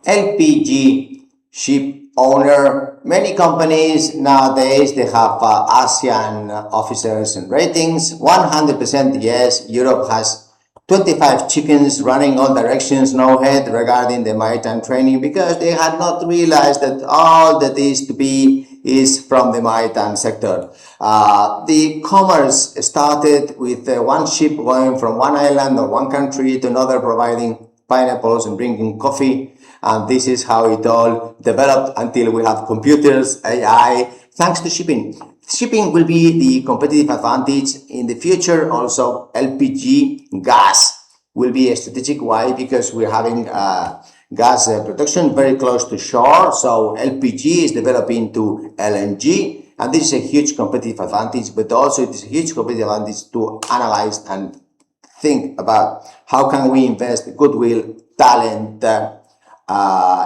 LPG ship owner. Many companies nowadays, they have ASEAN officers and ratings. 100% yes, Europe has 25 chickens running all directions, no head regarding the maritime training, because they had not realized that all that is to be is from the maritime sector. The commerce started with one ship going from one island or one country to another, providing pineapples and bringing coffee. And this is how it all developed until we have computers, AI, thanks to shipping. Shipping will be the competitive advantage in the future. Also, LPG gas will be a strategic. Why? Because we're having gas production very close to shore. So LPG is developing to LNG, and this is a huge competitive advantage, but also it is a huge competitive advantage to analyze and think about how can we invest goodwill, talent,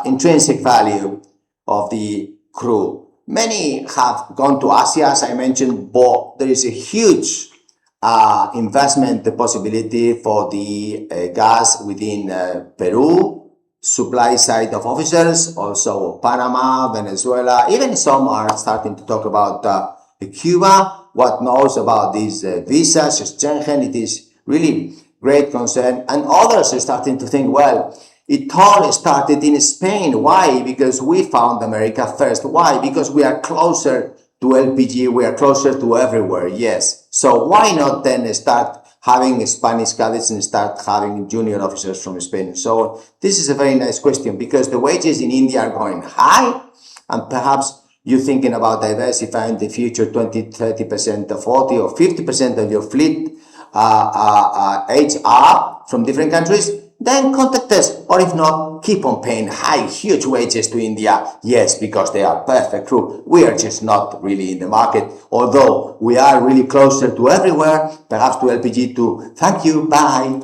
intrinsic value of the crew. Many have gone to Asia, as I mentioned, but there is a huge investment possibility for the gas within Peru, supply side of officers, also Panama, Venezuela, even some are starting to talk about Cuba. What knows about these visas, Schengen, it is really great concern. And others are starting to think, well, it all started in Spain. Why? Because we found America first. Why? Because we are closer to LPG, we are closer to everywhere, yes. So why not then start having Spanish cadets and start having junior officers from Spain? So this is a very nice question, because the wages in India are going high, and perhaps you're thinking about diversifying the future 20, 30%, 40 or 50% of your fleet HR from different countries. Then contact us, or if not, keep on paying high, huge wages to India. Yes, because they are perfect crew. We are just not really in the market, although we are really closer to everywhere, perhaps to LPG too. Thank you, bye.